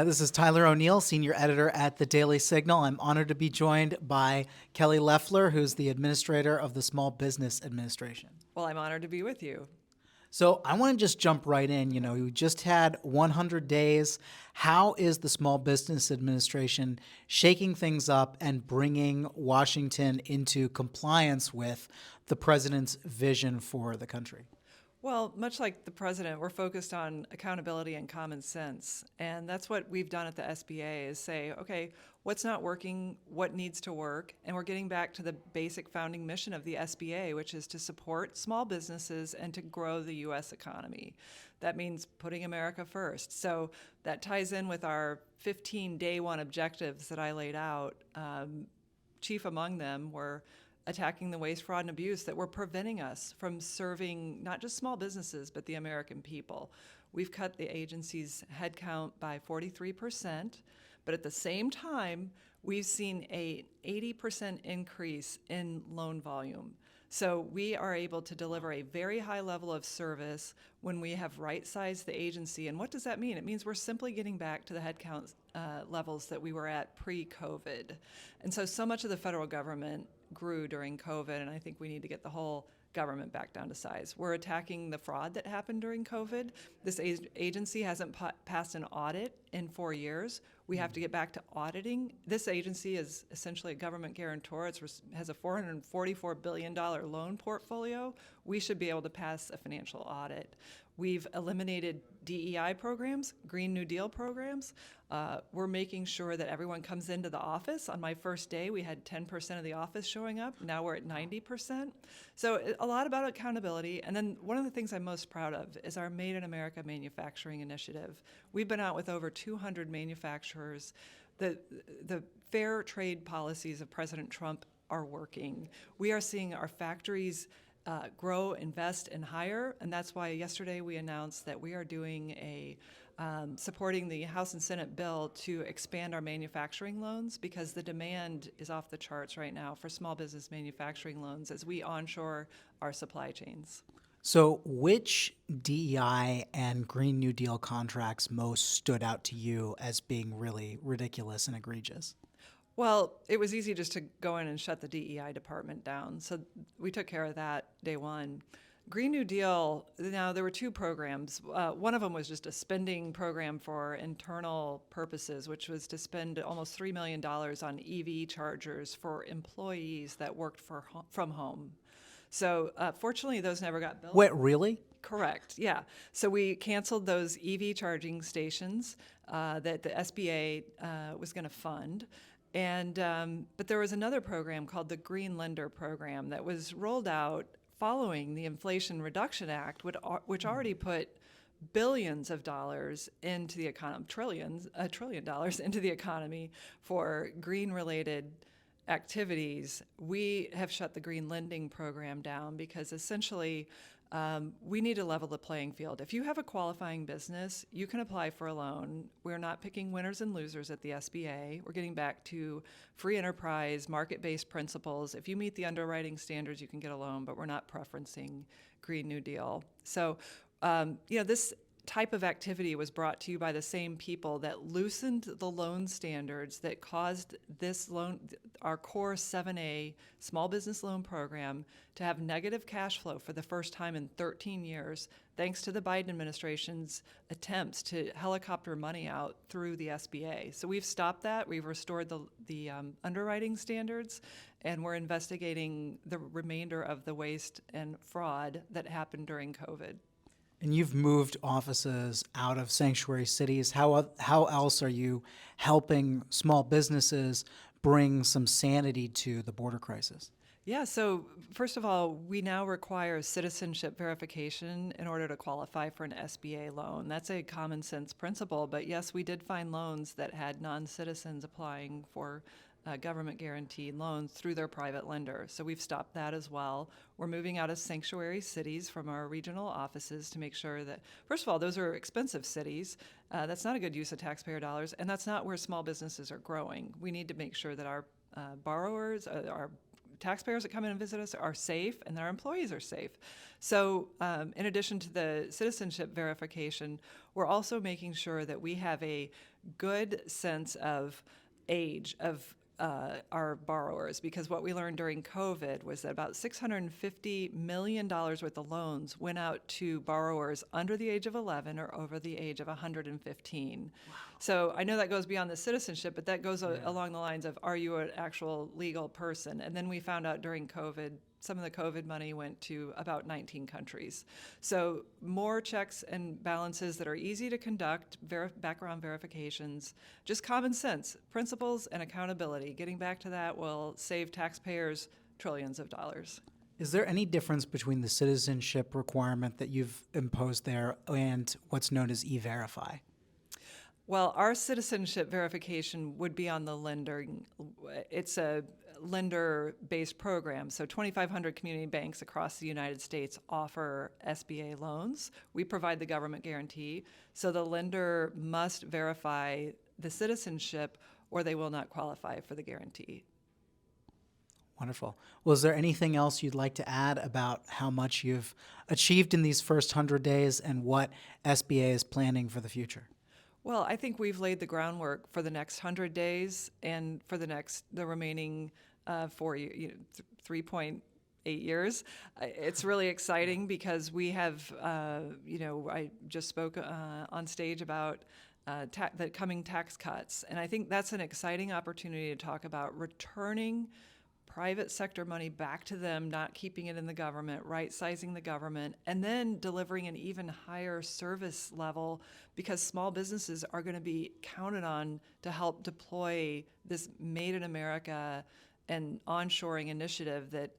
This is Tyler O'Neill, senior editor at the Daily Signal. I'm honored to be joined by Kelly Loeffler, who's the administrator of the Small Business Administration. Well, I'm honored to be with you. So I want to just jump right in. You just had 100 days. How is the Small Business Administration shaking things up and bringing Washington into compliance with the president's vision for the country? Well, much like the president, we're focused on accountability and common sense. And that's what we've done at the SBA is say, okay, what's not working, what needs to work? And we're getting back to the basic founding mission of the SBA, which is to support small businesses and to grow the U.S. economy. That means putting America first. So that ties in with our 15 day one objectives that I laid out. Chief among them were attacking the waste, fraud, and abuse that were preventing us from serving not just small businesses, but the American people. We've cut the agency's headcount by 43%, but at the same time, we've seen an 80% increase in loan volume. So we are able to deliver a very high level of service when we have right-sized the agency. And what does that mean? It means we're simply getting back to the headcount levels that we were at pre-COVID. And so much of the federal government grew during COVID, and I think we need to get the whole government back down to size. We're attacking the fraud that happened during COVID. This agency hasn't passed an audit in 4 years. We have to get back to auditing. This agency is essentially a government guarantor. It has a $444 billion loan portfolio. We should be able to pass a financial audit. We've eliminated DEI programs, Green New Deal programs. We're making sure that everyone comes into the office. On my first day, we had 10% of the office showing up. Now we're at 90%. So a lot about accountability. And then one of the things I'm most proud of is our Made in America manufacturing initiative. We've been out with over 200 manufacturers. The fair trade policies of President Trump are working. We are seeing our factories grow, invest, and hire, and that's why yesterday we announced that we are doing supporting the House and Senate bill to expand our manufacturing loans because the demand is off the charts right now for small business manufacturing loans as we onshore our supply chains. So which DEI and Green New Deal contracts most stood out to you as being really ridiculous and egregious? Well, it was easy just to go in and shut the DEI department down. So we took care of that day one. Green New Deal, now there were two programs. One of them was just a spending program for internal purposes, which was to spend almost $3 million on EV chargers for employees that worked from home. So fortunately, those never got built. Wait, really? Correct, yeah. So we canceled those EV charging stations that the SBA was going to fund. But there was another program called the Green Lender Program that was rolled out following the Inflation Reduction Act, which already put billions of dollars into the economy, $1 trillion into the economy for green-related activities. We have shut the Green Lending Program down because essentially we need to level the playing field. If you have a qualifying business, you can apply for a loan. We're not picking winners and losers at the SBA. We're getting back to free enterprise, market-based principles. If you meet the underwriting standards, you can get a loan, but we're not preferencing Green New Deal. So, this type of activity was brought to you by the same people that loosened the loan standards that caused this loan, our core 7A small business loan program, to have negative cash flow for the first time in 13 years, thanks to the Biden administration's attempts to helicopter money out through the SBA. So we've stopped that. We've restored the underwriting standards, and we're investigating the remainder of the waste and fraud that happened during COVID. And you've moved offices out of sanctuary cities. How else are you helping small businesses bring some sanity to the border crisis? Yeah, so first of all, we now require citizenship verification in order to qualify for an SBA loan. That's a common sense principle, but yes, we did find loans that had non-citizens applying for government guaranteed loans through their private lender. So we've stopped that as well. We're moving out of sanctuary cities from our regional offices to make sure that, first of all, those are expensive cities. That's not a good use of taxpayer dollars, and that's not where small businesses are growing. We need to make sure that our borrowers, our taxpayers that come in and visit us are safe and that our employees are safe. So in addition to the citizenship verification, we're also making sure that we have a good sense of age of our borrowers, because what we learned during COVID was that about $650 million worth of loans went out to borrowers under the age of 11 or over the age of 115. Wow. So I know that goes beyond the citizenship, but that goes along the lines of, are you an actual legal person? And then we found out during COVID, some of the COVID money went to about 19 countries. So more checks and balances that are easy to conduct, background verifications, just common sense, principles and accountability. Getting back to that will save taxpayers trillions of dollars. Is there any difference between the citizenship requirement that you've imposed there and what's known as EVerify? Well, our citizenship verification would be on the lender. It's a lender-based program. So 2,500 community banks across the United States offer SBA loans. We provide the government guarantee. So the lender must verify the citizenship or they will not qualify for the guarantee. Wonderful. Well, is there anything else you'd like to add about how much you've achieved in these first 100 days and what SBA is planning for the future? Well, I think we've laid the groundwork for the next 100 days and for the remaining 3.8 years. It's really exciting because we have, I just spoke on stage about the coming tax cuts. And I think that's an exciting opportunity to talk about returning private sector money back to them, not keeping it in the government, right-sizing the government, and then delivering an even higher service level, because small businesses are going to be counted on to help deploy this Made in America and onshoring initiative that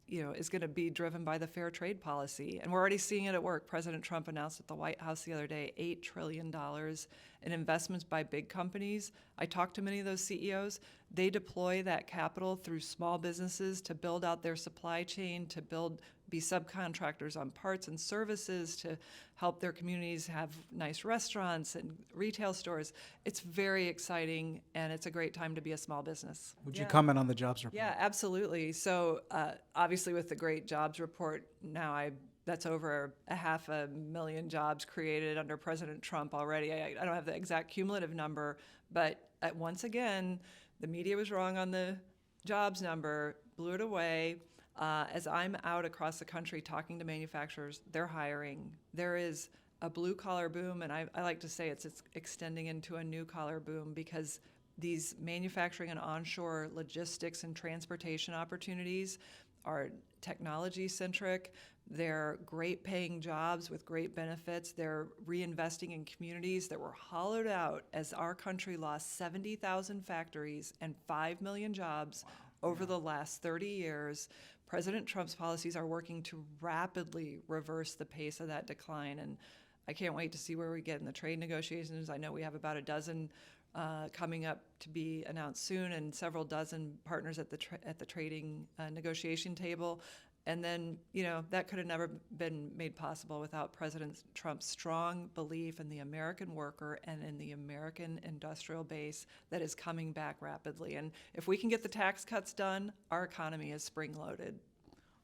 is going to be driven by the fair trade policy. And we're already seeing it at work. President Trump announced at the White House the other day $8 trillion in investments by big companies. I talked to many of those CEOs. They deploy that capital through small businesses to build out their supply chain, to be subcontractors on parts and services, to help their communities have nice restaurants and retail stores. It's very exciting, and it's a great time to be a small business. Would you comment on the jobs report? Yeah, absolutely. So obviously with the great jobs report, now that's over 500,000 jobs created under President Trump already. I don't have the exact cumulative number, but once again, the media was wrong on the jobs number, blew it away. As I'm out across the country talking to manufacturers, they're hiring. There is a blue-collar boom, and I like to say it's extending into a new-collar boom, because these manufacturing and onshore logistics and transportation opportunities are technology-centric. They're great-paying jobs with great benefits. They're reinvesting in communities that were hollowed out as our country lost 70,000 factories and 5 million jobs over the last 30 years. President Trump's policies are working to rapidly reverse the pace of that decline, and I can't wait to see where we get in the trade negotiations. I know we have about a dozen coming up to be announced soon, and several dozen partners at the trading negotiation table. And then, that could have never been made possible without President Trump's strong belief in the American worker and in the American industrial base that is coming back rapidly. And if we can get the tax cuts done, our economy is spring-loaded.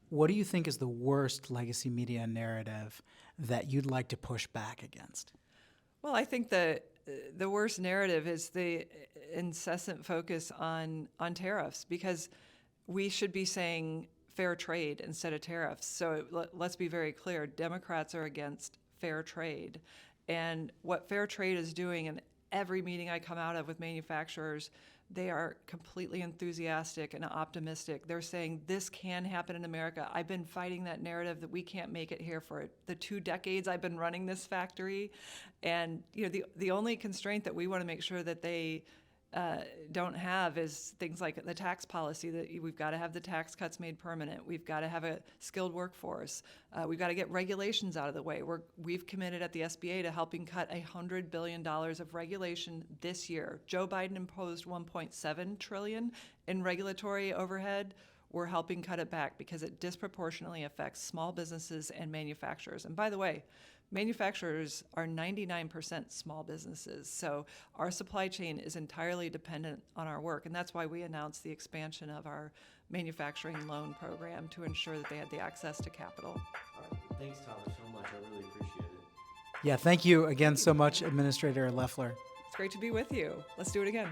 What do you think is the worst legacy media narrative that you'd like to push back against? Well, I think the worst narrative is the incessant focus on tariffs, because we should be saying fair trade instead of tariffs. So let's be very clear. Democrats are against fair trade. And what fair trade is doing, in every meeting I come out of with manufacturers, they are completely enthusiastic and optimistic. They're saying this can happen in America. I've been fighting that narrative that we can't make it here for the 2 decades I've been running this factory. And the only constraint that we want to make sure that they don't have is things like the tax policy, that we've got to have the tax cuts made permanent. We've got to have a skilled workforce. We've got to get regulations out of the way. We've committed at the SBA to helping cut $100 billion of regulation this year. Joe Biden imposed $1.7 trillion in regulatory overhead. We're helping cut it back because it disproportionately affects small businesses and manufacturers. And by the way, manufacturers are 99% small businesses. So our supply chain is entirely dependent on our work. And that's why we announced the expansion of our manufacturing loan program to ensure that they had the access to capital. All right. Thanks, Tyler, so much. I really appreciate it. Yeah, thank you again so much, Administrator Loeffler. It's great to be with you. Let's do it again.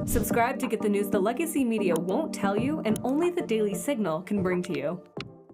Subscribe to get the news the legacy media won't tell you and only the Daily Signal can bring to you.